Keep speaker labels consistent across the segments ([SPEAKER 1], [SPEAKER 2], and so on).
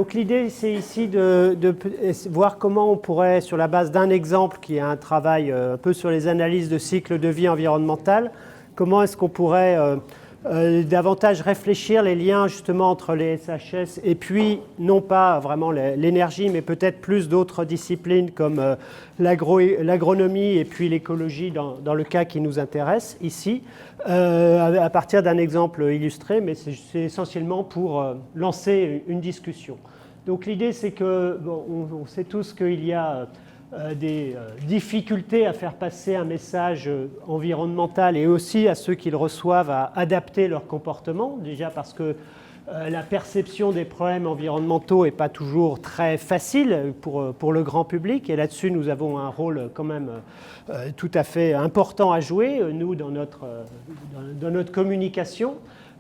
[SPEAKER 1] Donc l'idée, c'est ici de voir comment on pourrait, sur la base d'un exemple qui est un travail un peu sur les analyses de cycle de vie environnementale, comment est-ce qu'on pourrait davantage réfléchir les liens justement entre les SHS et puis non pas vraiment l'énergie, mais peut-être plus d'autres disciplines comme l'agronomie et puis l'écologie dans le cas qui nous intéresse ici, à partir d'un exemple illustré, mais c'est essentiellement pour lancer une discussion. Donc l'idée, c'est que, bon, on sait tous qu'il y a des difficultés à faire passer un message environnemental et aussi à ceux qui le reçoivent à adapter leur comportement, déjà parce que la perception des problèmes environnementaux n'est pas toujours très facile pour le grand public, et là-dessus nous avons un rôle quand même tout à fait important à jouer, nous, dans notre communication.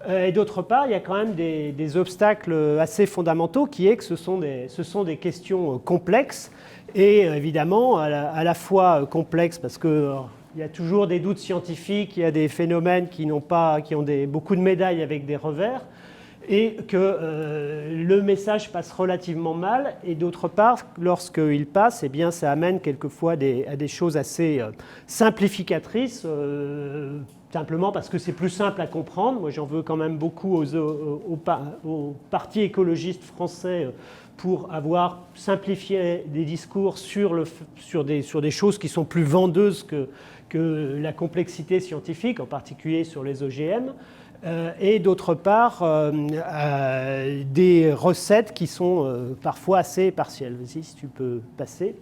[SPEAKER 1] Et d'autre part, il y a quand même des obstacles assez fondamentaux qui est que ce sont des questions complexes et évidemment à la fois complexes parce qu'il y a toujours des doutes scientifiques, il y a des phénomènes qui ont beaucoup de médailles avec des revers et que le message passe relativement mal, et d'autre part, lorsqu'il passe, eh bien, ça amène quelquefois à des choses assez simplificatrices, simplement parce que c'est plus simple à comprendre. Moi, j'en veux quand même beaucoup aux partis écologistes français pour avoir simplifié des discours sur des choses qui sont plus vendeuses que la complexité scientifique, en particulier sur les OGM. Et d'autre part, des recettes qui sont parfois assez partielles. Vas-y, si tu peux passer.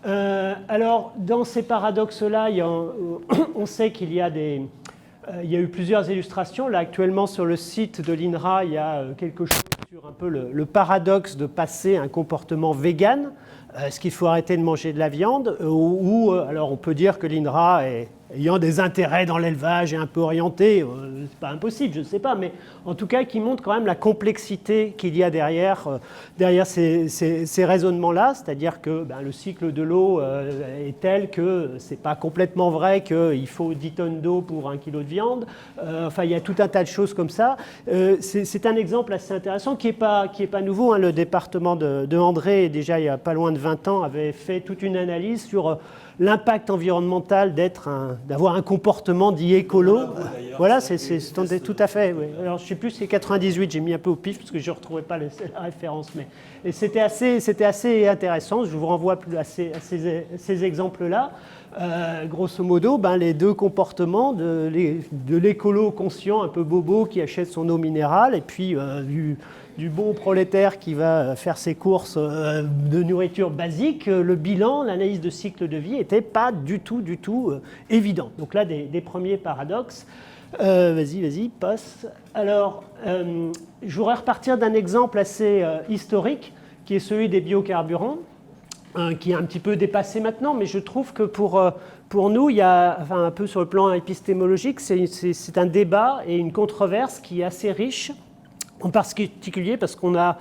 [SPEAKER 1] Alors, dans ces paradoxes-là, on sait qu'il y a eu plusieurs illustrations. Là, actuellement, sur le site de l'INRA, il y a quelque chose sur un peu le paradoxe de passer un comportement vegan. Est-ce qu'il faut arrêter de manger de la viande ou alors on peut dire que l'INRA, ayant des intérêts dans l'élevage et un peu orienté, c'est pas impossible, je ne sais pas, mais en tout cas qui montre quand même la complexité qu'il y a derrière ces raisonnements-là, c'est-à-dire que le cycle de l'eau est tel que c'est pas complètement vrai qu'il faut 10 tonnes d'eau pour 1 kilo de viande, enfin il y a tout un tas de choses comme ça. C'est un exemple assez intéressant qui est pas nouveau, hein. Le département de André, déjà il y a pas loin de 20 ans, avait fait toute une analyse sur l'impact environnemental d'avoir un comportement dit écolo. Voilà, c'est tout à fait. Oui. Alors, je ne sais plus, c'est 98, j'ai mis un peu au pif parce que je ne retrouvais pas la référence. Mais c'était assez intéressant. Je vous renvoie à ces exemples-là. Grosso modo, les deux comportements de l'écolo conscient, un peu bobo, qui achète son eau minérale, et puis du bon prolétaire qui va faire ses courses de nourriture basique, le bilan, l'analyse de cycle de vie n'était pas du tout évident. Donc là, des premiers paradoxes. Vas-y, passe. Alors, je voudrais repartir d'un exemple assez historique, qui est celui des biocarburants, qui est un petit peu dépassé maintenant, mais je trouve que pour nous, il y a, un peu sur le plan épistémologique, c'est un débat et une controverse qui est assez riche, en particulier parce qu'on a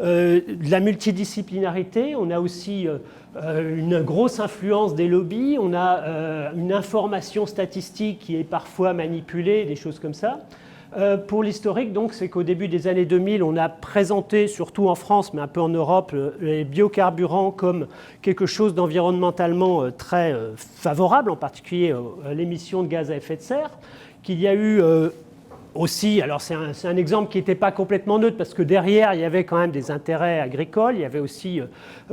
[SPEAKER 1] de la multidisciplinarité, on a aussi une grosse influence des lobbies, on a une information statistique qui est parfois manipulée, des choses comme ça. Pour l'historique, donc, c'est qu'au début des années 2000, on a présenté, surtout en France, mais un peu en Europe, les biocarburants comme quelque chose d'environnementalement très favorable, en particulier l'émission de gaz à effet de serre, qu'il y a eu aussi, alors c'est un exemple qui n'était pas complètement neutre parce que derrière il y avait quand même des intérêts agricoles, il y avait aussi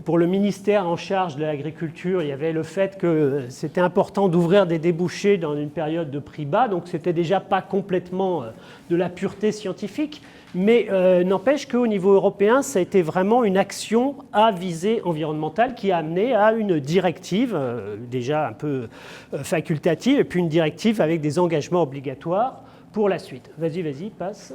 [SPEAKER 1] pour le ministère en charge de l'agriculture, il y avait le fait que c'était important d'ouvrir des débouchés dans une période de prix bas, donc c'était déjà pas complètement de la pureté scientifique, mais n'empêche qu'au niveau européen ça a été vraiment une action à visée environnementale qui a amené à une directive déjà un peu facultative et puis une directive avec des engagements obligatoires pour la suite. Vas-y, passe.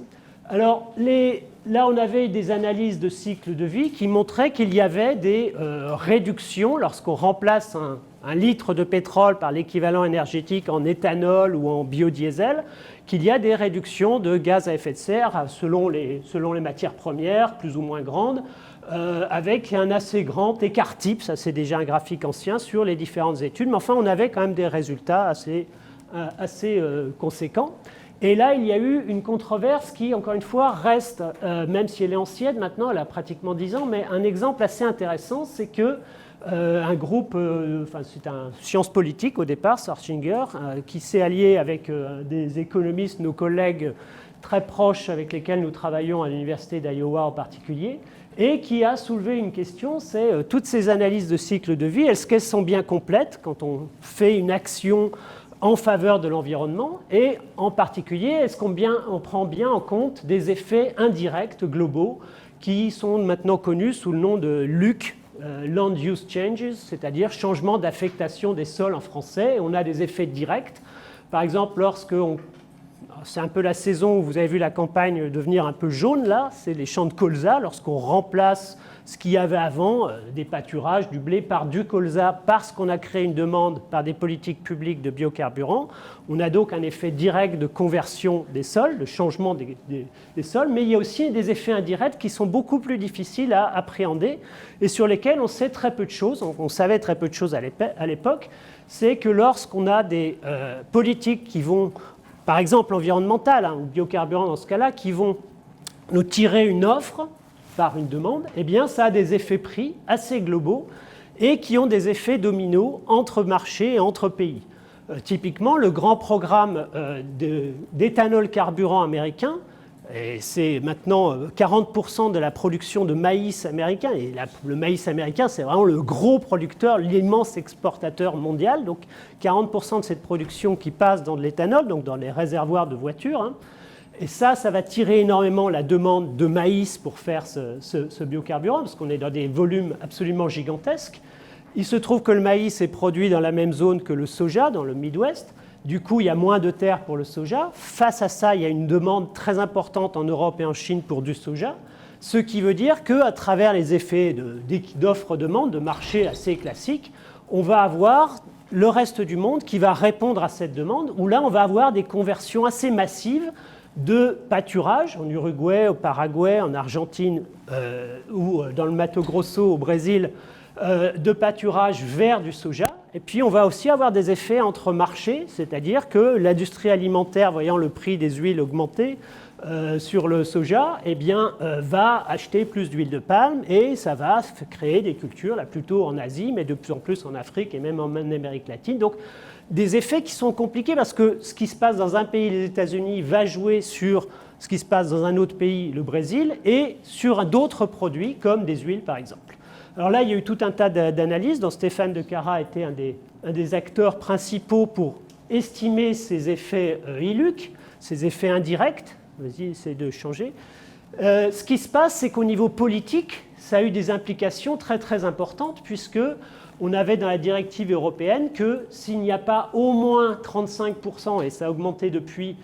[SPEAKER 1] Alors, là, on avait des analyses de cycle de vie qui montraient qu'il y avait des réductions lorsqu'on remplace un litre de pétrole par l'équivalent énergétique en éthanol ou en biodiesel, qu'il y a des réductions de gaz à effet de serre selon les matières premières, plus ou moins grandes, avec un assez grand écart type, ça c'est déjà un graphique ancien, sur les différentes études, mais enfin on avait quand même des résultats assez conséquents. Et là, il y a eu une controverse qui, encore une fois, reste, même si elle est ancienne maintenant, elle a pratiquement 10 ans, mais un exemple assez intéressant, c'est que un groupe, c'est un science politique au départ, Sorchinger, qui s'est allié avec des économistes, nos collègues très proches avec lesquels nous travaillons à l'université d'Iowa en particulier, et qui a soulevé une question, c'est toutes ces analyses de cycle de vie, est-ce qu'elles sont bien complètes quand on fait une action en faveur de l'environnement, et en particulier, est-ce qu'on prend bien en compte des effets indirects globaux qui sont maintenant connus sous le nom de LUC, Land Use Changes, c'est-à-dire changement d'affectation des sols en français. On a des effets directs. Par exemple, c'est un peu la saison où vous avez vu la campagne devenir un peu jaune, là, c'est les champs de colza, lorsqu'on remplace ce qu'il y avait avant, des pâturages, du blé, par du colza, parce qu'on a créé une demande par des politiques publiques de biocarburants. On a donc un effet direct de conversion des sols, de changement des sols, mais il y a aussi des effets indirects qui sont beaucoup plus difficiles à appréhender et sur lesquels on sait très peu de choses, on savait très peu de choses à l'époque, c'est que lorsqu'on a des politiques qui vont, par exemple environnementales, ou biocarburants dans ce cas-là, qui vont nous tirer une offre par une demande, eh bien, ça a des effets prix assez globaux et qui ont des effets dominos entre marchés et entre pays. Typiquement, le grand programme d'éthanol carburant américain, et c'est maintenant 40% de la production de maïs américain, et le maïs américain, c'est vraiment le gros producteur, l'immense exportateur mondial, donc 40% de cette production qui passe dans de l'éthanol, donc dans les réservoirs de voitures, et ça va tirer énormément la demande de maïs pour faire ce biocarburant, parce qu'on est dans des volumes absolument gigantesques. Il se trouve que le maïs est produit dans la même zone que le soja, dans le Midwest. Du coup, il y a moins de terre pour le soja. Face à ça, il y a une demande très importante en Europe et en Chine pour du soja, ce qui veut dire qu'à travers les effets d'offre-demande, de marché assez classiques, on va avoir le reste du monde qui va répondre à cette demande, où là, on va avoir des conversions assez massives de pâturage en Uruguay, au Paraguay, en Argentine ou dans le Mato Grosso au Brésil, de pâturage vers du soja. Et puis on va aussi avoir des effets entre marchés, c'est-à-dire que l'industrie alimentaire, voyant le prix des huiles augmenter sur le soja, eh bien, va acheter plus d'huile de palme et ça va créer des cultures, là plutôt en Asie, mais de plus en plus en Afrique et même en Amérique latine. Donc, des effets qui sont compliqués parce que ce qui se passe dans un pays, les États-Unis, va jouer sur ce qui se passe dans un autre pays, le Brésil, et sur d'autres produits comme des huiles par exemple. Alors là, il y a eu tout un tas d'analyses dont Stéphane de Cara était un des acteurs principaux pour estimer ces effets ILUC, ces effets indirects. Vas-y, essaye de changer. Ce qui se passe, c'est qu'au niveau politique, ça a eu des implications très très importantes puisque on avait dans la directive européenne que s'il n'y a pas au moins 35%, et ça a augmenté depuis,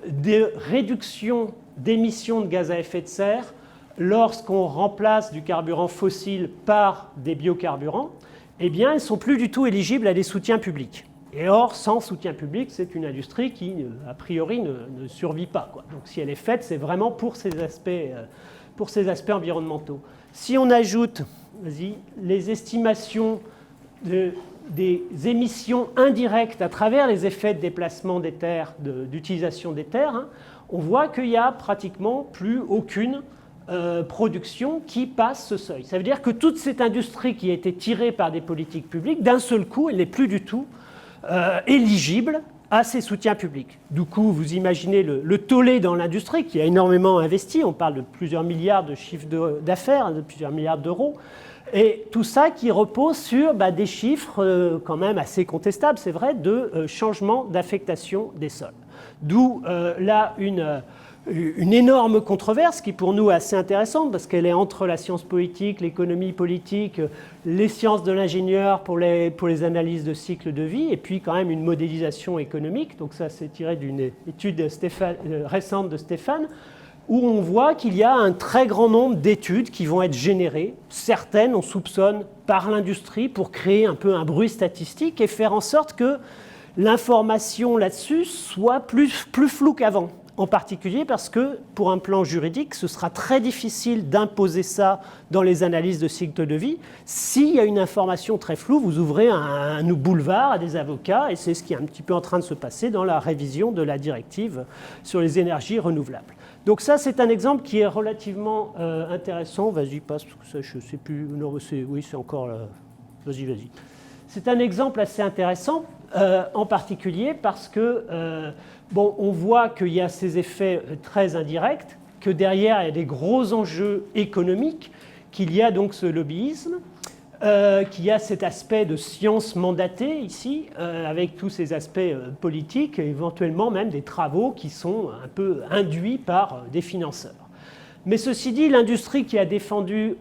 [SPEAKER 1] de réduction d'émissions de gaz à effet de serre lorsqu'on remplace du carburant fossile par des biocarburants, eh bien, ils ne sont plus du tout éligibles à des soutiens publics. Et or, sans soutien public, c'est une industrie qui, a priori, ne survit pas, quoi. Donc, si elle est faite, c'est vraiment pour ces aspects environnementaux. Si on ajoute, les estimations des émissions indirectes à travers les effets de déplacement des terres, d'utilisation des terres, on voit qu'il n'y a pratiquement plus aucune production qui passe ce seuil. Ça veut dire que toute cette industrie qui a été tirée par des politiques publiques, d'un seul coup, elle n'est plus du tout éligible à ces soutiens publics. Du coup, vous imaginez le tollé dans l'industrie qui a énormément investi, on parle de plusieurs milliards de chiffres d'affaires, de plusieurs milliards d'euros, et tout ça qui repose sur des chiffres quand même assez contestables, c'est vrai, de changement d'affectation des sols. D'où là une énorme controverse qui pour nous est assez intéressante parce qu'elle est entre la science politique, l'économie politique, les sciences de l'ingénieur pour les analyses de cycle de vie et puis quand même une modélisation économique. Donc ça c'est tiré d'une étude récente de Stéphane où on voit qu'il y a un très grand nombre d'études qui vont être générées. Certaines, on soupçonne, par l'industrie pour créer un peu un bruit statistique et faire en sorte que l'information là-dessus soit plus floue qu'avant. en particulier parce que, pour un plan juridique, ce sera très difficile d'imposer ça dans les analyses de cycle de vie. S'il y a une information très floue, vous ouvrez un boulevard à des avocats, et c'est ce qui est un petit peu en train de se passer dans la révision de la directive sur les énergies renouvelables. Donc ça, c'est un exemple qui est relativement intéressant. Vas-y, passe, parce que ça, je ne sais plus. Non, oui, c'est encore là. Vas-y. C'est un exemple assez intéressant, en particulier parce que, on voit qu'il y a ces effets très indirects, que derrière, il y a des gros enjeux économiques, qu'il y a donc ce lobbyisme, qu'il y a cet aspect de science mandatée ici, avec tous ces aspects politiques, et éventuellement même des travaux qui sont un peu induits par des financeurs. Mais ceci dit, l'industrie qui a défendu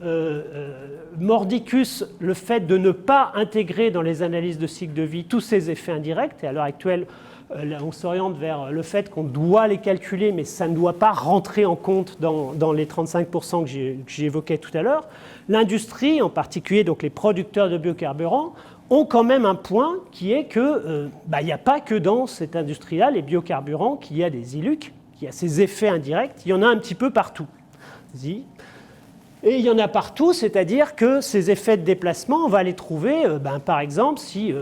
[SPEAKER 1] mordicus le fait de ne pas intégrer dans les analyses de cycle de vie tous ces effets indirects, et à l'heure actuelle, on s'oriente vers le fait qu'on doit les calculer, mais ça ne doit pas rentrer en compte dans les 35% que j'évoquais tout à l'heure. L'industrie, en particulier donc les producteurs de biocarburants, ont quand même un point qui est que il n'y a pas que dans cette industrie-là, les biocarburants, qu'il y a des ILUC, qu'il y a ces effets indirects, il y en a un petit peu partout. Et il y en a partout, c'est-à-dire que ces effets de déplacement, on va les trouver, par exemple, si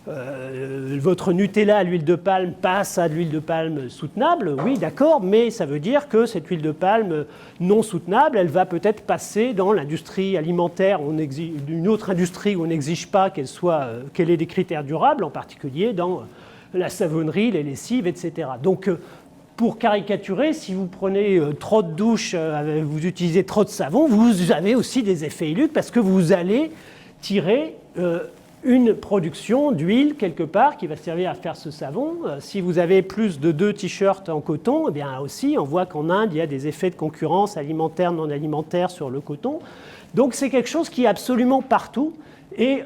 [SPEAKER 1] votre Nutella à l'huile de palme passe à de l'huile de palme soutenable, oui, d'accord, mais ça veut dire que cette huile de palme non soutenable, elle va peut-être passer dans l'industrie alimentaire, une autre industrie où on n'exige pas qu'elle ait des critères durables, en particulier dans la savonnerie, les lessives, etc. Donc, pour caricaturer, si vous prenez trop de douches, vous utilisez trop de savon, vous avez aussi des effets ILUC parce que vous allez tirer une production d'huile quelque part qui va servir à faire ce savon. Si vous avez plus de 2 t-shirts en coton, eh bien aussi, on voit qu'en Inde, il y a des effets de concurrence alimentaire, non alimentaire sur le coton. Donc c'est quelque chose qui est absolument partout. Et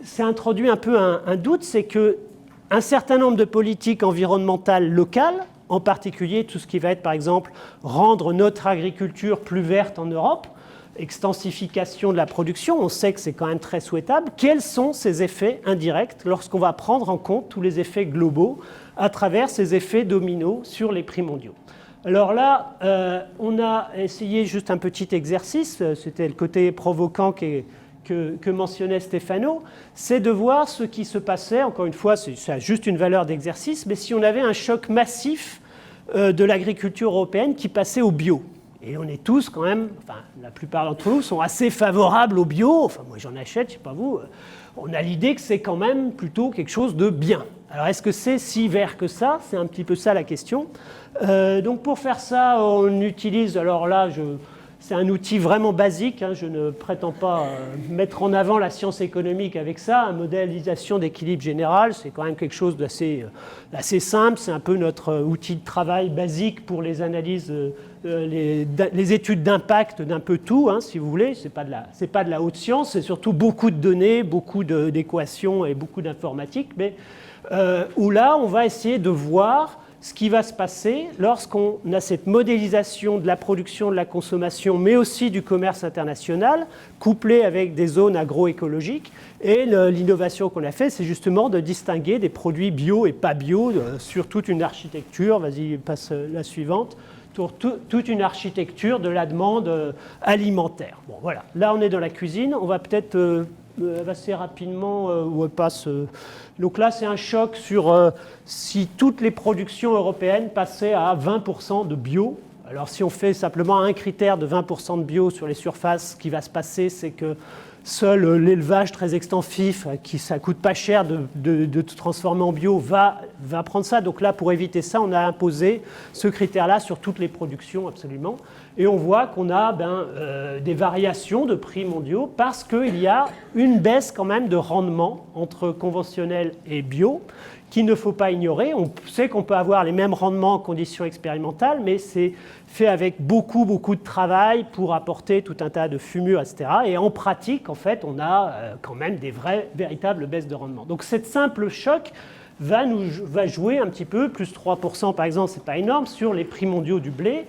[SPEAKER 1] ça introduit un peu un doute, c'est qu'un certain nombre de politiques environnementales locales, en particulier tout ce qui va être, par exemple, rendre notre agriculture plus verte en Europe, extensification de la production, on sait que c'est quand même très souhaitable. Quels sont ces effets indirects lorsqu'on va prendre en compte tous les effets globaux à travers ces effets dominos sur les prix mondiaux? Alors là, on a essayé juste un petit exercice, c'était le côté provoquant que mentionnait Stefano, c'est de voir ce qui se passait, encore une fois, ça a juste une valeur d'exercice, mais si on avait un choc massif de l'agriculture européenne qui passait au bio. Et on est tous quand même, enfin la plupart d'entre nous sont assez favorables au bio, enfin moi j'en achète, je ne sais pas vous, on a l'idée que c'est quand même plutôt quelque chose de bien. Alors est-ce que c'est si vert que ça? C'est un petit peu ça la question. Donc pour faire ça, on utilise, alors là c'est un outil vraiment basique, hein, je ne prétends pas mettre en avant la science économique avec ça, une modélisation d'équilibre général, c'est quand même quelque chose d'assez simple, c'est un peu notre outil de travail basique pour les analyses, les études d'impact d'un peu tout, hein, si vous voulez, c'est pas de la haute science, c'est surtout beaucoup de données, beaucoup d'équations et beaucoup d'informatique, mais où là on va essayer de voir ce qui va se passer lorsqu'on a cette modélisation de la production, de la consommation, mais aussi du commerce international, couplée avec des zones agroécologiques. Et l'innovation qu'on a fait, c'est justement de distinguer des produits bio et pas bio sur toute une architecture. Vas-y, passe la suivante. Toute une architecture de la demande alimentaire. Bon, voilà. Là, on est dans la cuisine. On va peut-être assez rapidement où elle passe. Donc là, c'est un choc sur si toutes les productions européennes passaient à 20% de bio. Alors si on fait simplement un critère de 20% de bio sur les surfaces, ce qui va se passer, c'est que seul l'élevage très extensif, ça ne coûte pas cher de transformer en bio, va prendre ça. Donc là, pour éviter ça, on a imposé ce critère-là sur toutes les productions, absolument. Et on voit qu'on a des variations de prix mondiaux parce qu'il y a une baisse quand même de rendement entre conventionnel et bio qu'il ne faut pas ignorer. On sait qu'on peut avoir les mêmes rendements en conditions expérimentales, mais c'est fait avec beaucoup de travail pour apporter tout un tas de fumures, etc. Et en pratique, en fait, on a quand même des véritables baisses de rendement. Donc, cette simple choc va jouer un petit peu, plus 3% par exemple, c'est pas énorme, sur les prix mondiaux du blé.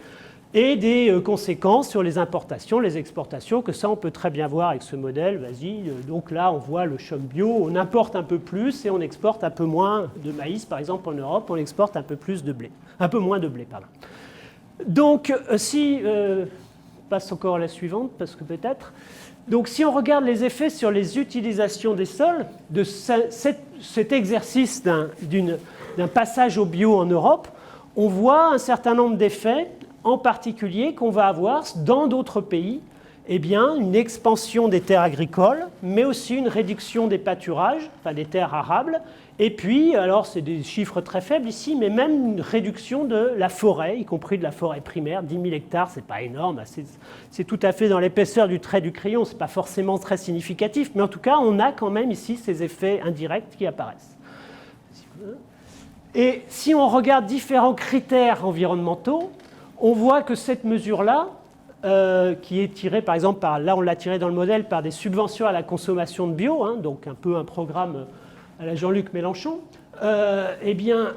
[SPEAKER 1] et des conséquences sur les importations, les exportations, que ça on peut très bien voir avec ce modèle. Vas-y, donc là on voit le choc bio, on importe un peu plus et on exporte un peu moins de maïs, par exemple en Europe, on exporte un peu plus de blé, un peu moins de blé, pardon. Donc si, passe encore à la suivante, parce que peut-être, donc si on regarde les effets sur les utilisations des sols, de cet exercice d'un passage au bio en Europe, on voit un certain nombre d'effets, en particulier qu'on va avoir dans d'autres pays, eh bien, une expansion des terres agricoles, mais aussi une réduction des pâturages, enfin des terres arables, et puis, alors c'est des chiffres très faibles ici, mais même une réduction de la forêt, y compris de la forêt primaire, 10 000 hectares, c'est pas énorme, c'est tout à fait dans l'épaisseur du trait du crayon, c'est pas forcément très significatif, mais en tout cas, on a quand même ici ces effets indirects qui apparaissent. Et si on regarde différents critères environnementaux, on voit que cette mesure-là, qui est tirée par exemple là on l'a tirée dans le modèle par des subventions à la consommation de bio, hein, donc un peu un programme à la Jean-Luc Mélenchon, eh bien,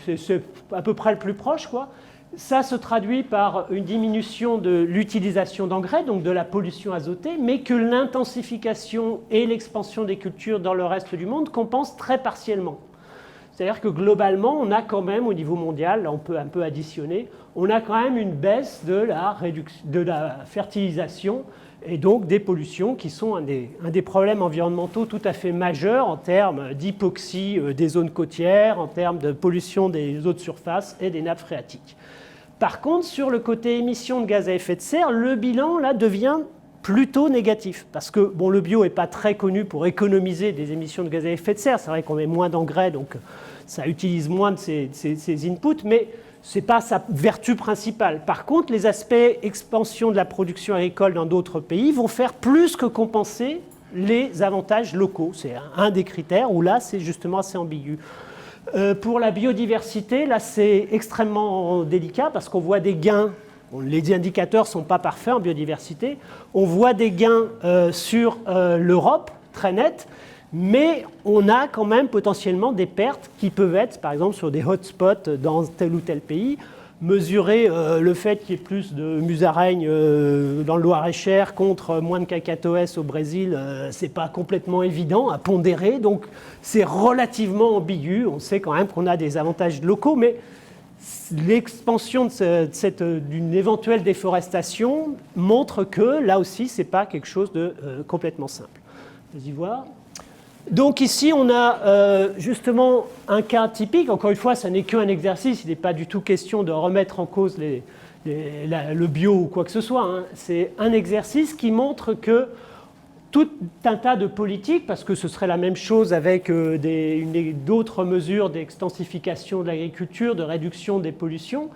[SPEAKER 1] c'est à peu près le plus proche, quoi. Ça se traduit par une diminution de l'utilisation d'engrais, donc de la pollution azotée, mais que l'intensification et l'expansion des cultures dans le reste du monde compensent très partiellement. C'est-à-dire que globalement, on a quand même, au niveau mondial, là on peut un peu additionner, on a quand même une baisse de la fertilisation et donc des pollutions qui sont un des problèmes environnementaux tout à fait majeurs en termes d'hypoxie des zones côtières, en termes de pollution des eaux de surface et des nappes phréatiques. Par contre, sur le côté émissions de gaz à effet de serre, le bilan là devient plutôt négatif, parce que bon, le bio n'est pas très connu pour économiser des émissions de gaz à effet de serre, c'est vrai qu'on met moins d'engrais, donc ça utilise moins de ces inputs, mais ce n'est pas sa vertu principale. Par contre, les aspects expansion de la production agricole dans d'autres pays vont faire plus que compenser les avantages locaux. C'est un des critères où là, c'est justement assez ambigu. Pour la biodiversité, là, c'est extrêmement délicat parce qu'on voit des gains. Les indicateurs ne sont pas parfaits en biodiversité. On voit des gains sur l'Europe, très nets, mais on a quand même potentiellement des pertes qui peuvent être, par exemple, sur des hotspots dans tel ou tel pays. Mesurer le fait qu'il y ait plus de musaraignes dans le Loir-et-Cher contre moins de cacatoès au Brésil, ce n'est pas complètement évident à pondérer. Donc c'est relativement ambigu. On sait quand même qu'on a des avantages locaux, mais l'expansion d'une éventuelle déforestation montre que là aussi, ce n'est pas quelque chose de complètement simple. Vas-y voir. Donc ici, on a justement un cas typique. Encore une fois, ça n'est qu'un exercice. Il n'est pas du tout question de remettre en cause le bio ou quoi que ce soit, hein. C'est un exercice qui montre que tout un tas de politiques, parce que ce serait la même chose avec d'autres mesures d'extensification de l'agriculture, de réduction des pollutions,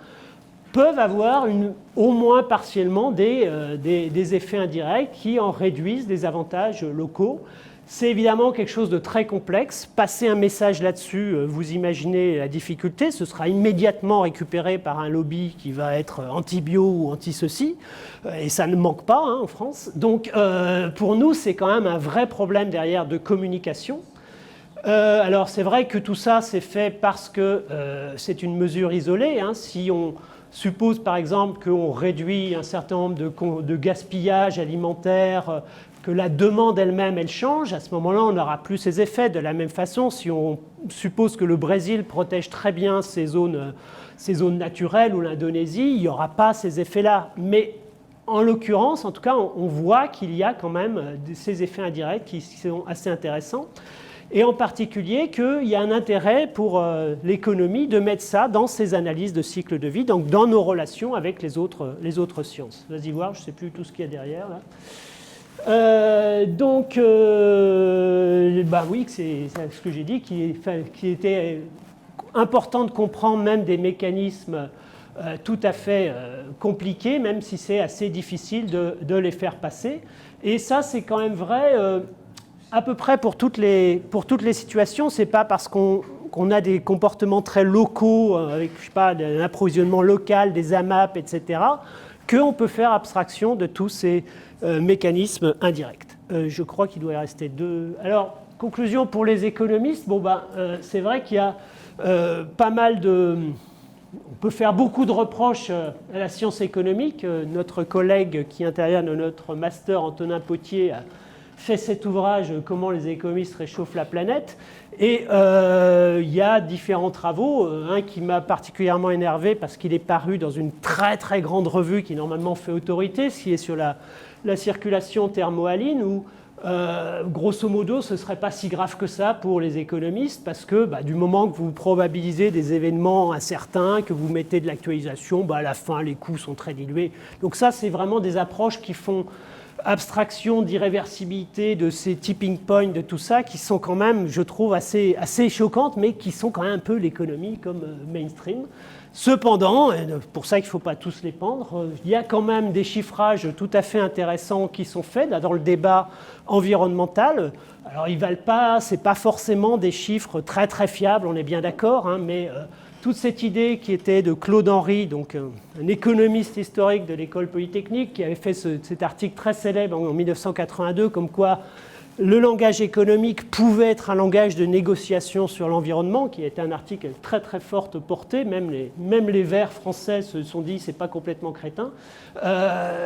[SPEAKER 1] peuvent avoir au moins partiellement des effets indirects qui en réduisent des avantages locaux. C'est évidemment quelque chose de très complexe. Passer un message là-dessus, vous imaginez la difficulté, ce sera immédiatement récupéré par un lobby qui va être anti-bio ou anti-ceci, et ça ne manque pas hein, en France. Donc pour nous, c'est quand même un vrai problème derrière de communication. Alors c'est vrai que tout ça c'est fait parce que c'est une mesure isolée. Hein. Si on suppose par exemple qu'on réduit un certain nombre de gaspillage alimentaire, que la demande elle-même, elle change, à ce moment-là, on n'aura plus ces effets. De la même façon, si on suppose que le Brésil protège très bien ces zones naturelles ou l'Indonésie, il n'y aura pas ces effets-là. Mais en l'occurrence, en tout cas, on voit qu'il y a quand même ces effets indirects qui sont assez intéressants. Et en particulier qu'il y a un intérêt pour l'économie de mettre ça dans ses analyses de cycle de vie, donc dans nos relations avec les autres sciences. Vas-y voir, je ne sais plus tout ce qu'il y a derrière là. Oui, c'est ce que j'ai dit, qu'il était important de comprendre même des mécanismes tout à fait compliqués, même si c'est assez difficile de les faire passer. Et ça, c'est quand même vrai à peu près pour toutes les situations. C'est pas parce qu'on a des comportements très locaux, avec je sais pas, un approvisionnement local, des AMAP, etc., qu'on peut faire abstraction de tous ces mécanismes indirects. Je crois qu'il doit y rester deux. Alors, conclusion pour les économistes, c'est vrai qu'il y a pas mal on peut faire beaucoup de reproches à la science économique. Notre collègue qui intervient dans notre master, Antonin Potier, a fait cet ouvrage « Comment les économistes réchauffent la planète ». Et il y a différents travaux. Un qui m'a particulièrement énervé parce qu'il est paru dans une très très grande revue qui normalement fait autorité, ce qui est sur la circulation thermohaline, où grosso modo, ce ne serait pas si grave que ça pour les économistes, parce que du moment que vous probabilisez des événements incertains, que vous mettez de l'actualisation, à la fin, les coûts sont très dilués. Donc ça, c'est vraiment des approches qui font abstraction d'irréversibilité, de ces tipping points, de tout ça, qui sont quand même, je trouve, assez choquantes, mais qui sont quand même un peu l'économie comme mainstream. Cependant, et pour ça qu'il ne faut pas tous les pendre, il y a quand même des chiffrages tout à fait intéressants qui sont faits dans le débat environnemental. Alors, ils valent pas, c'est pas forcément des chiffres très très fiables, on est bien d'accord, mais toute cette idée qui était de Claude Henry, donc un économiste historique de l'école polytechnique, qui avait fait cet article très célèbre en 1982, comme quoi le langage économique pouvait être un langage de négociation sur l'environnement, qui était un article avec très très forte portée. Même les Verts français se sont dit c'est pas complètement crétin. Là,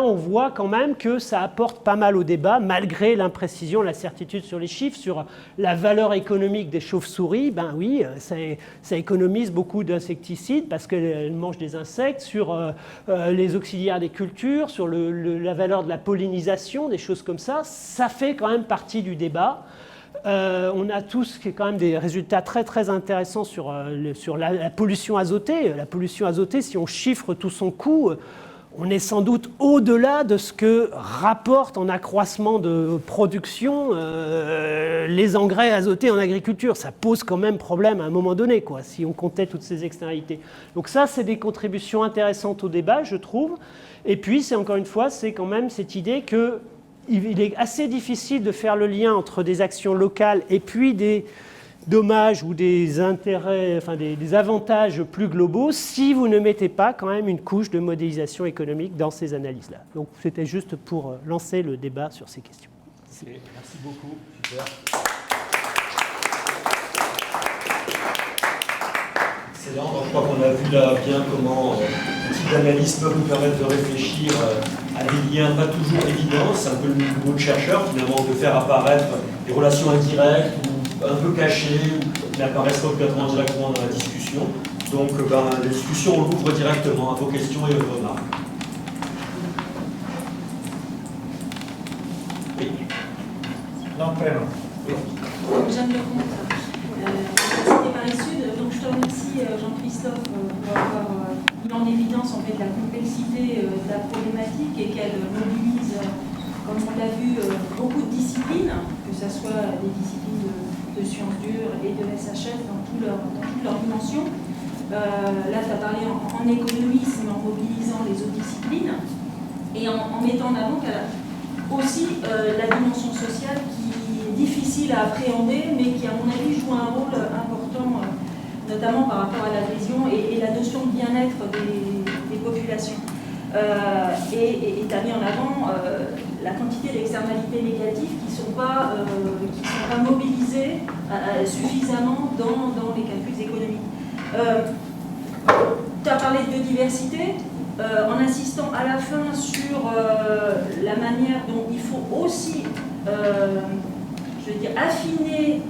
[SPEAKER 1] on voit quand même que ça apporte pas mal au débat, malgré l'imprécision, l'incertitude sur les chiffres, sur la valeur économique des chauves-souris. Ben oui, ça économise beaucoup d'insecticides parce qu'elles mangent des insectes, sur les auxiliaires des cultures, sur la valeur de la pollinisation, des choses comme ça. Ça fait quand même partie du débat. On a tous quand même des résultats très très intéressants sur la pollution azotée. La pollution azotée, si on chiffre tout son coût, on est sans doute au-delà de ce que rapportent en accroissement de production les engrais azotés en agriculture. Ça pose quand même problème à un moment donné, si on comptait toutes ces externalités. Donc ça, c'est des contributions intéressantes au débat, je trouve. Et puis, encore une fois, c'est quand même cette idée qu'il est assez difficile de faire le lien entre des actions locales et puis des dommages ou des intérêts, des avantages plus globaux si vous ne mettez pas quand même une couche de modélisation économique dans ces analyses-là. Donc c'était juste pour lancer le débat sur ces questions.
[SPEAKER 2] Okay, merci beaucoup. Super. Excellent. Donc, je crois qu'on a vu là bien comment ce type d'analyse peut nous permettre de réfléchir à des liens pas toujours évidents. C'est un peu le boulot de chercheur, finalement, de faire apparaître des relations indirectes ou un peu cachées, ou qui n'apparaissent pas complètement directement dans la discussion. Donc, la discussion, on l'ouvre directement à vos questions et vos remarques. Oui. Non, prénom. Oui.
[SPEAKER 3] Jeanne Lecomte, Université Paris-Sud. Donc je te remercie Jean-Christophe pour avoir mis en évidence en fait la complexité de la problématique et qu'elle mobilise, comme on l'a vu, beaucoup de disciplines, que ce soit des disciplines de sciences dures et de SHF dans toutes leurs dimensions. Là, tu as parlé en économisme, en mobilisant les autres disciplines et en mettant en avant aussi la dimension sociale qui est difficile à appréhender, mais qui, à mon avis, joue un rôle important, notamment par rapport à l'adhésion et la notion de bien-être des populations. Et tu as mis en avant la quantité d'externalités négatives qui ne sont pas mobilisées suffisamment dans les calculs économiques. Tu as parlé de biodiversité. En insistant à la fin sur la manière dont il faut aussi, affiner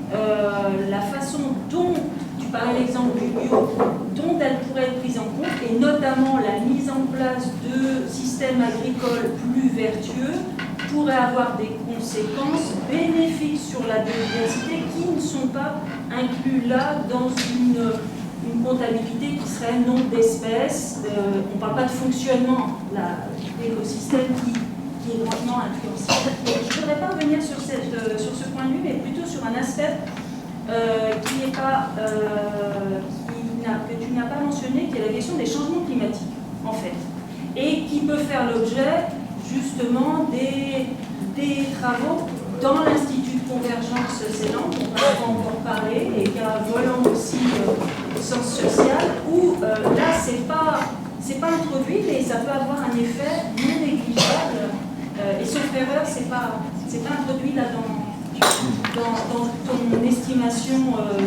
[SPEAKER 3] la façon dont, tu parlais l'exemple du bio, dont elle pourrait être prise en compte, et notamment la mise en place de systèmes agricoles plus vertueux pourrait avoir des conséquences bénéfiques sur la biodiversité qui ne sont pas inclus là dans une comptabilité qui serait nombre d'espèces. On ne parle pas de fonctionnement de l'écosystème qui est grandement influencé. Je ne voudrais pas revenir sur ce point de vue, mais plutôt sur un aspect que tu n'as pas mentionné, qui est la question des changements climatiques, en fait, et qui peut faire l'objet justement des travaux dans l'Institut de Convergence Ceylan, dont on va encore parler, et qui a un volant aussi sciences sociales, où là, c'est pas introduit, mais ça peut avoir un effet non négligeable, et sauf erreur, c'est pas introduit là dans... dans ton estimation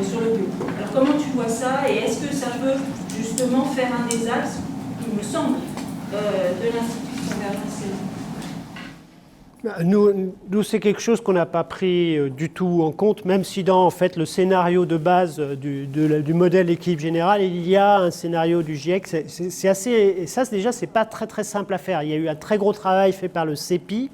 [SPEAKER 3] sur le bio. Alors comment tu vois ça et est-ce que ça peut justement faire un des axes, il me semble, de l'Institut Convergence?
[SPEAKER 1] Nous, c'est quelque chose qu'on n'a pas pris du tout en compte, même si dans en fait, le scénario de base du modèle d'équilibre général, il y a un scénario du GIEC. C'est assez, et ça, déjà, c'est pas très, très simple à faire. Il y a eu un très gros travail fait par le CEPI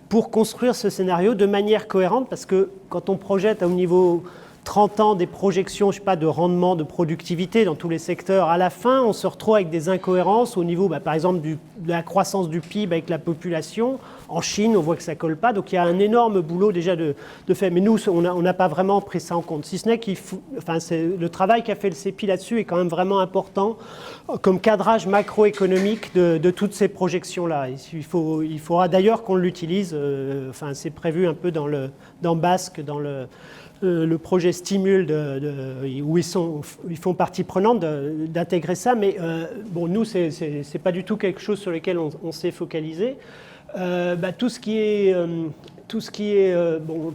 [SPEAKER 1] pour construire ce scénario de manière cohérente, parce que quand on projette au niveau 30 ans des projections, je sais pas, de rendement, de productivité dans tous les secteurs, à la fin, on se retrouve avec des incohérences au niveau, par exemple, de la croissance du PIB avec la population. En Chine, on voit que ça ne colle pas. Donc, il y a un énorme boulot déjà de fait. Mais nous, on n'a pas vraiment pris ça en compte. Si ce n'est le travail qu'a fait le CEPI là-dessus est quand même vraiment important comme cadrage macroéconomique de toutes ces projections-là. Il faudra d'ailleurs qu'on l'utilise. C'est prévu un peu dans Basque, dans le projet Stimule, où ils font partie prenante d'intégrer ça. Mais nous, ce n'est pas du tout quelque chose sur lequel on s'est focalisé. Tout ce qui est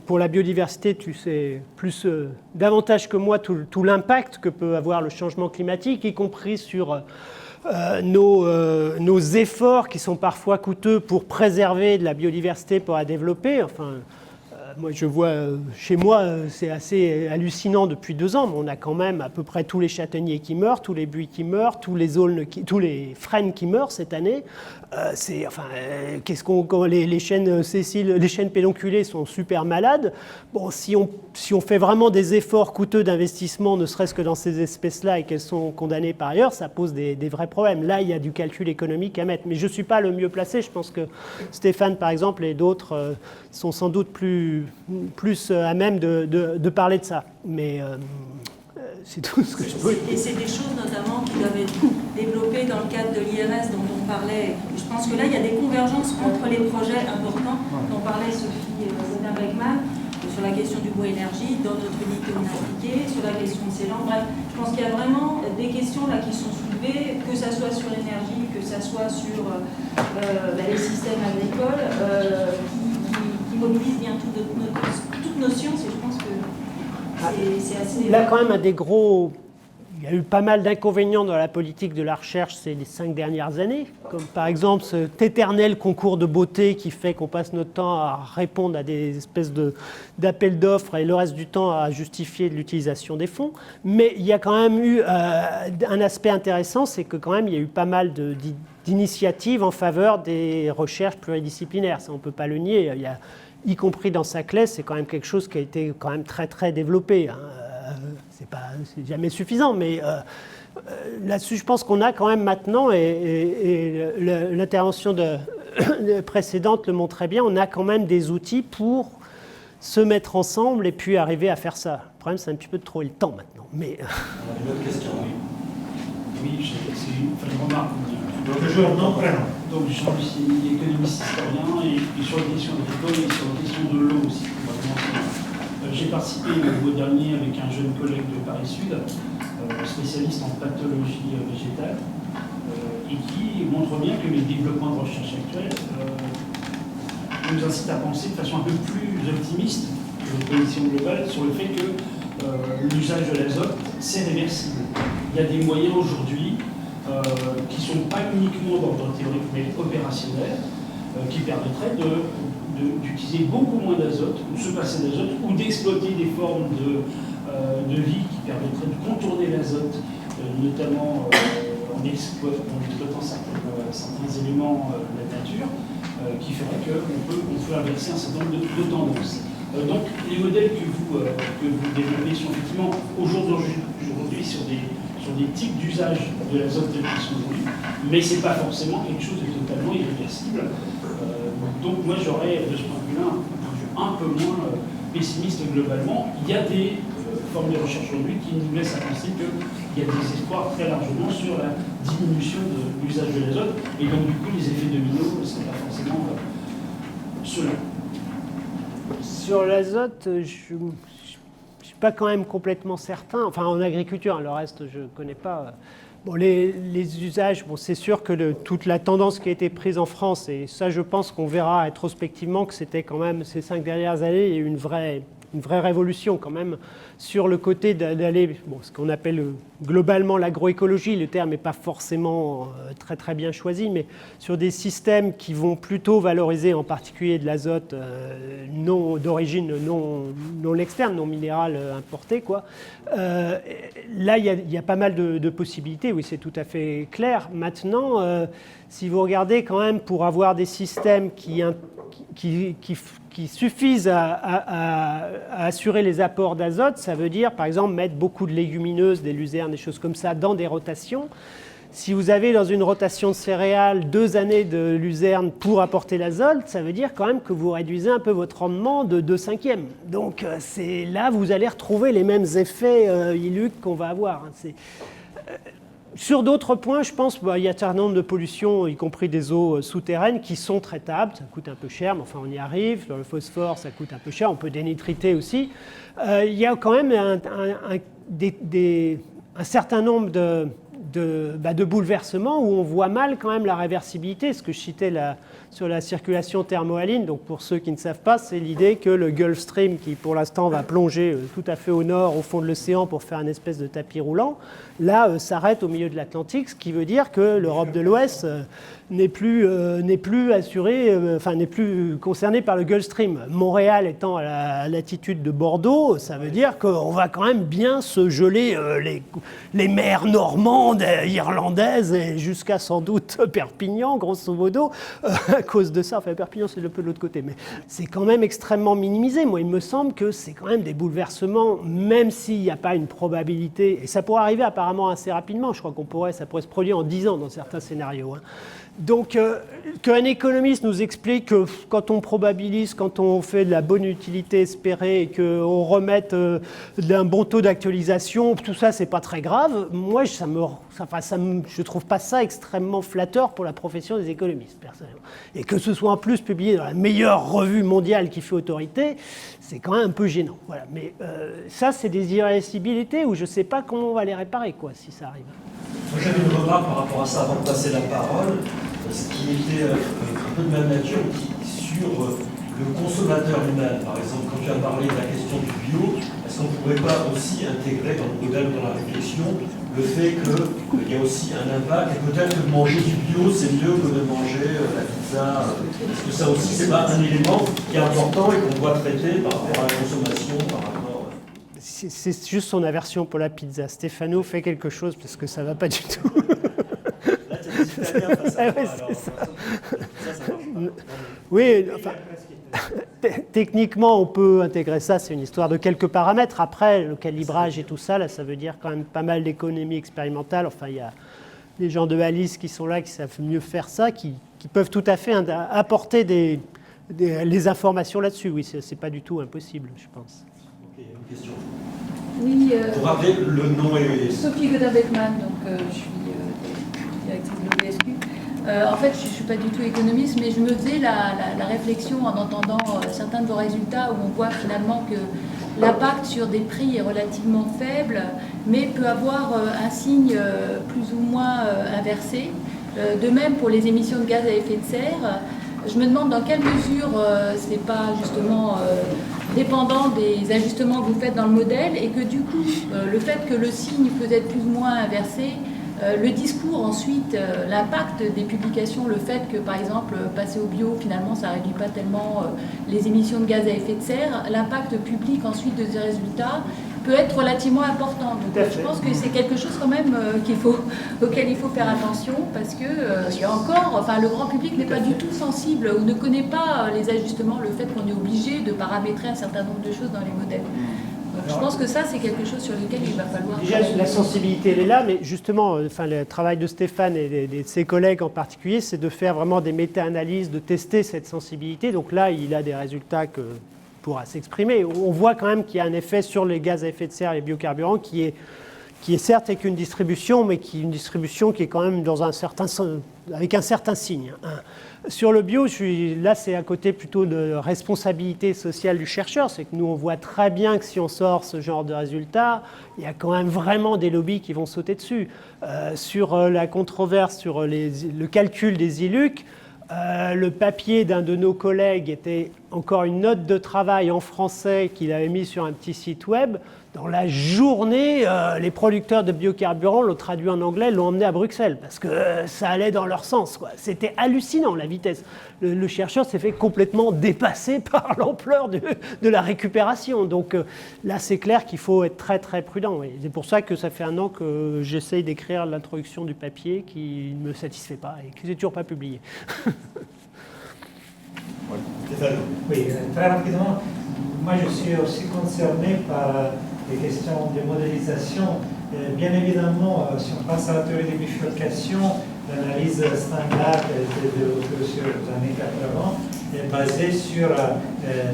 [SPEAKER 1] pour la biodiversité, tu sais davantage que moi tout l'impact que peut avoir le changement climatique, y compris sur nos efforts qui sont parfois coûteux pour préserver de la biodiversité, pour la développer. Moi, je vois chez moi, c'est assez hallucinant depuis 2 ans, mais on a quand même à peu près tous les châtaigniers qui meurent, tous les buis qui meurent, tous les frênes qui meurent cette année. Les chênes sessiles, les chênes pédonculés sont super malades. Bon, si on fait vraiment des efforts coûteux d'investissement, ne serait-ce que dans ces espèces-là, et qu'elles sont condamnées par ailleurs, ça pose des vrais problèmes. Là, il y a du calcul économique à mettre. Mais je ne suis pas le mieux placé. Je pense que Stéphane, par exemple, et d'autres sont sans doute plus à même de parler de ça. Mais c'est tout ce que je peux dire.
[SPEAKER 3] Et c'est des choses notamment qui doivent être développées dans le cadre de l'IRS dont on parlait. Je pense que là, il y a des convergences entre les projets importants dont parlait Sophie Beckman, sur la question du bois énergie, dans notre unité on a appliqué, sur la question de Ceylan. Bref, je pense qu'il y a vraiment des questions là qui sont soulevées, que ça soit sur l'énergie, que ça soit sur les systèmes agricoles, qui mobilisent bien toute nos sciences, et je pense que c'est assez...
[SPEAKER 1] Là, quand même, il y a eu pas mal d'inconvénients dans la politique de la recherche ces 5 dernières années, comme par exemple cet éternel concours de beauté qui fait qu'on passe notre temps à répondre à des espèces d'appels d'offres et le reste du temps à justifier l'utilisation des fonds. Mais il y a quand même eu un aspect intéressant, c'est que quand même il y a eu pas mal d'initiatives en faveur des recherches pluridisciplinaires. Ça, on ne peut pas le nier. Y compris dans Saclay, c'est quand même quelque chose qui a été quand même très très développé. C'est jamais suffisant, mais là-dessus, je pense qu'on a quand même maintenant, et l'intervention précédente le montrait bien, on a quand même des outils pour se mettre ensemble et puis arriver à faire ça. Le problème, c'est un petit peu de trouver le temps maintenant. Mais...
[SPEAKER 2] On a une autre question, oui.
[SPEAKER 4] Oui, c'est une remarque. Donc, je suis économiste historien et sur les questions agricoles et sur les questions de l'eau aussi. J'ai participé le mois dernier avec un jeune collègue de Paris Sud, spécialiste en pathologie végétale, et qui montre bien que les développements de recherche actuels nous incitent à penser de façon un peu plus optimiste que les positions globales sur le fait que l'usage de l'azote, c'est réversible. Il y a des moyens aujourd'hui qui ne sont pas uniquement d'ordre théorique mais opérationnels, qui permettraient d'utiliser beaucoup moins d'azote, ou de se passer d'azote, ou d'exploiter des formes de vie qui permettraient de contourner l'azote, notamment en exploitant certains éléments de la nature, qui ferait qu'on peut inverser un certain nombre de tendances. Donc les modèles que vous développez sont effectivement aujourd'hui sur des types d'usage de l'azote tels qu'ils sont aujourd'hui, mais ce n'est pas forcément quelque chose de totalement irréversible. Donc moi j'aurais de ce point de vue-là un peu moins pessimiste globalement. Il y a des formes de recherche aujourd'hui qui nous laissent à penser qu'il y a des espoirs très largement sur la diminution de l'usage de l'azote, et donc du coup les effets dominos ne seraient pas forcément ceux-là.
[SPEAKER 1] Sur l'azote, je ne suis pas quand même complètement certain. Enfin, en agriculture, le reste, je ne connais pas. Bon, les usages, c'est sûr que toute la tendance qui a été prise en France, et ça, je pense qu'on verra rétrospectivement que c'était quand même, ces 5 dernières années, il y a eu une vraie une vraie révolution quand même sur le côté d'aller, ce qu'on appelle globalement l'agroécologie, le terme n'est pas forcément très très bien choisi, mais sur des systèmes qui vont plutôt valoriser en particulier de l'azote d'origine non externe, non minérale importée, quoi. Là, il y a pas mal de possibilités, oui, c'est tout à fait clair. Maintenant, si vous regardez quand même pour avoir des systèmes qui suffisent à assurer les apports d'azote, ça veut dire par exemple mettre beaucoup de légumineuses, des luzernes, des choses comme ça dans des rotations. Si vous avez dans une rotation de céréales 2 années de luzerne pour apporter l'azote, ça veut dire quand même que vous réduisez un peu votre rendement de 2/5. Donc c'est là vous allez retrouver les mêmes effets ILUC qu'on va avoir. Sur d'autres points, je pense qu'il y a un certain nombre de pollutions, y compris des eaux souterraines, qui sont traitables. Ça coûte un peu cher, mais enfin on y arrive. Le phosphore, ça coûte un peu cher. On peut dénitriter aussi. Il y a quand même un certain nombre de bouleversements où on voit mal quand même la réversibilité. Ce que je citais sur la circulation thermohaline, donc pour ceux qui ne savent pas, c'est l'idée que le Gulf Stream, qui pour l'instant va plonger tout à fait au nord, au fond de l'océan pour faire une espèce de tapis roulant, là s'arrête au milieu de l'Atlantique, ce qui veut dire que l'Europe de l'Ouest n'est plus assurée, n'est plus concernée par le Gulf Stream. Montréal étant à la latitude de Bordeaux, ça veut dire qu'on va quand même bien se geler les mers normandes, irlandaises et jusqu'à sans doute Perpignan, grosso modo, à cause de ça. Enfin, Perpignan, c'est un peu de l'autre côté, mais c'est quand même extrêmement minimisé. Moi, il me semble que c'est quand même des bouleversements, même s'il n'y a pas une probabilité, et ça pourrait arriver apparemment assez rapidement. Je crois ça pourrait se produire en 10 ans dans certains scénarios. Donc, qu'un économiste nous explique que quand on probabilise, quand on fait de la bonne utilité espérée et qu'on remette d'un bon taux d'actualisation, tout ça, c'est pas très grave. Moi, je trouve pas ça extrêmement flatteur pour la profession des économistes, personnellement. Et que ce soit en plus publié dans la meilleure revue mondiale qui fait autorité, c'est quand même un peu gênant. Voilà. Mais ça, c'est des irréversibilités où je sais pas comment on va les réparer, quoi, si ça arrive.
[SPEAKER 2] Moi, j'avais une remarque par rapport à ça avant de passer la parole, ce qui était un peu de même nature, sur le consommateur lui-même. Par exemple, quand tu as parlé de la question du bio, est-ce qu'on ne pourrait pas aussi intégrer dans le modèle, dans la réflexion, le fait qu'il y a aussi un impact, et peut-être que de manger du bio, c'est mieux que de manger la pizza. Est-ce que ça aussi, c'est pas un élément qui est important et qu'on doit traiter par rapport à la consommation, par rapport...
[SPEAKER 1] C'est juste son aversion pour la pizza. Stéphano fait quelque chose parce que ça ne va pas du tout.
[SPEAKER 2] Là, tu as des Italiens face à toi, alors ça marche pas.
[SPEAKER 1] Oui, enfin, techniquement, on peut intégrer ça. C'est une histoire de quelques paramètres. Après, le calibrage et tout ça, là, ça veut dire quand même pas mal d'économies expérimentales. Enfin, il y a des gens de Alice qui sont là, qui savent mieux faire ça, qui peuvent tout à fait apporter les informations là-dessus. Oui, c'est pas du tout impossible, je pense.
[SPEAKER 2] Ok, une question.
[SPEAKER 5] Oui,
[SPEAKER 2] Pour rappeler, le nom est...
[SPEAKER 5] Sophie Godin-Beckman, donc je suis directrice de l'OBSQ. En fait, je ne suis pas du tout économiste, mais je me faisais la réflexion en entendant certains de vos résultats où on voit finalement que l'impact sur des prix est relativement faible, mais peut avoir un signe plus ou moins inversé. De même pour les émissions de gaz à effet de serre. Je me demande dans quelle mesure ce n'est pas justement dépendant des ajustements que vous faites dans le modèle et que du coup, le fait que le signe peut être plus ou moins inversé, le discours ensuite, l'impact des publications, le fait que par exemple passer au bio finalement ça ne réduit pas tellement les émissions de gaz à effet de serre, l'impact public ensuite de ces résultats peut être relativement important. Donc je pense que c'est quelque chose quand même auquel il faut faire attention parce que il y a encore, le grand public n'est pas du tout sensible ou ne connaît pas les ajustements, le fait qu'on est obligé de paramétrer un certain nombre de choses dans les modèles. Je pense que ça, c'est quelque chose sur lequel il va falloir...
[SPEAKER 1] Déjà, la sensibilité, elle est là, mais justement, le travail de Stéphane et de ses collègues en particulier, c'est de faire vraiment des méta-analyses, de tester cette sensibilité. Donc là, il a des résultats que pourra s'exprimer. On voit quand même qu'il y a un effet sur les gaz à effet de serre et les biocarburants qui est certes avec une distribution, mais qui est une distribution qui est quand même avec un certain signe. Sur le bio, là, c'est à côté plutôt de responsabilité sociale du chercheur. C'est que nous, on voit très bien que si on sort ce genre de résultats, il y a quand même vraiment des lobbies qui vont sauter dessus. Sur la controverse sur le calcul des ILUC, le papier d'un de nos collègues était encore une note de travail en français qu'il avait mis sur un petit site web. Dans la journée, les producteurs de biocarburants l'ont traduit en anglais, l'ont emmené à Bruxelles, parce que ça allait dans leur sens, quoi. C'était hallucinant, la vitesse. Le chercheur s'est fait complètement dépasser par l'ampleur de la récupération. Donc là, c'est clair qu'il faut être très très prudent. Et c'est pour ça que ça fait 1 an que j'essaye d'écrire l'introduction du papier qui ne me satisfait pas et qui n'est toujours pas publié.
[SPEAKER 2] Stéphane.
[SPEAKER 6] Oui, très rapidement, moi je suis aussi concerné par les questions de modélisation. Bien évidemment, si on passe à la théorie de bifurcation, l'analyse standard sur les années 80 est basée sur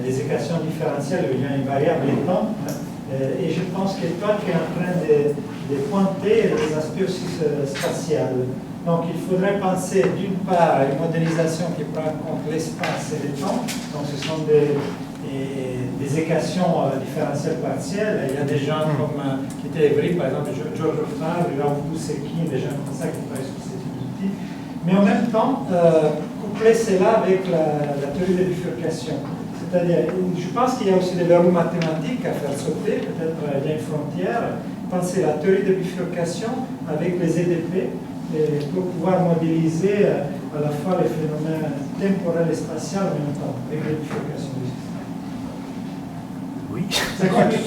[SPEAKER 6] des équations différentielles où il y a une variable et temps. Et je pense que toi, tu es en train de pointer les aspects aussi spatiaux. Donc il faudrait penser d'une part à une modélisation qui prend en compte l'espace et le temps. Donc ce sont des équations différentielles partielles. Il y a des gens comme qui étaient Évry, par exemple, George Favre, Raouf Bousseki, des gens comme ça qui travaillent sur ces outils. Mais en même temps, coupler cela avec la théorie de bifurcation. C'est-à-dire, je pense qu'il y a aussi des verrous mathématiques à faire sauter, peut-être il y a une frontière. Penser la théorie de bifurcation avec les EDP pour pouvoir modéliser à la fois les phénomènes temporels et spatiaux en même temps, avec les bifurcations du système.
[SPEAKER 1] Oui.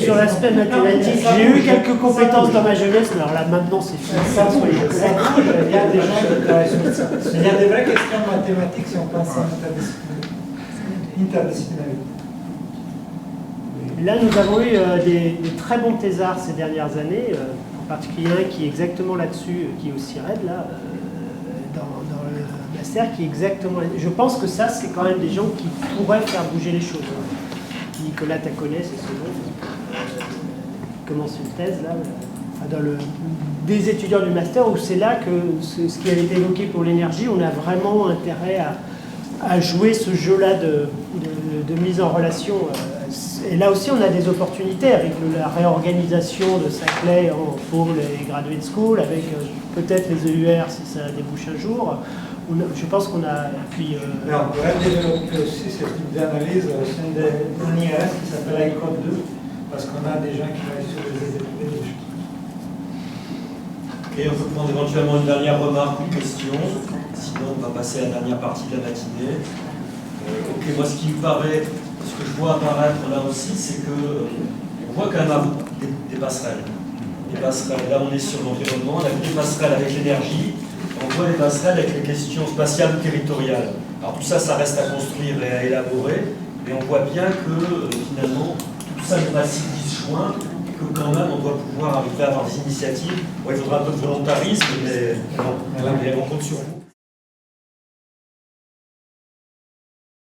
[SPEAKER 1] Sur l'aspect mathématique, j'ai eu quelques compétences dans ma jeunesse, mais alors là maintenant c'est fini.
[SPEAKER 6] Ça bouge, il y a des gens qui travaillent sur ça. Il y a des vraies questions mathématiques si on pense à l'interdisciplinarité.
[SPEAKER 1] Là, nous avons eu des très bons thésards ces dernières années, en particulier un qui est exactement là-dessus, qui est au CIRED, là, dans le master, qui est exactement... Je pense que ça, c'est quand même des gens qui pourraient faire bouger les choses. Nicolas Taconnet, c'est ce nom, commence une thèse, là, des étudiants du master, où c'est là que ce qui a été évoqué pour l'énergie, on a vraiment intérêt à jouer ce jeu-là de mise en relation. Et là aussi, on a des opportunités avec la réorganisation de Saclay pour les graduate schools, avec peut-être les EUR si ça débouche un jour. Je pense qu'on a... Puis,
[SPEAKER 6] mais on pourrait développer aussi ce type d'analyse au sein d'un IRS qui s'appelle ICODE 2, parce qu'on a des gens qui travaillent sur les EDP.
[SPEAKER 2] Et on peut prendre éventuellement une dernière remarque ou une question, sinon on va passer à la dernière partie de la matinée. Ok, moi ce qui me paraît, ce que je vois apparaître là aussi, c'est que on voit quand même des passerelles. Des passerelles. Là on est sur l'environnement, on a vu des passerelles avec l'énergie, on voit des passerelles avec les questions spatiales ou territoriales. Alors tout ça, ça reste à construire et à élaborer, mais on voit bien que finalement tout ça n'est pas si disjoint, et que quand même on doit pouvoir arriver à avoir des initiatives. Ouais, il faudra un peu de volontarisme, mais on compte sur vous.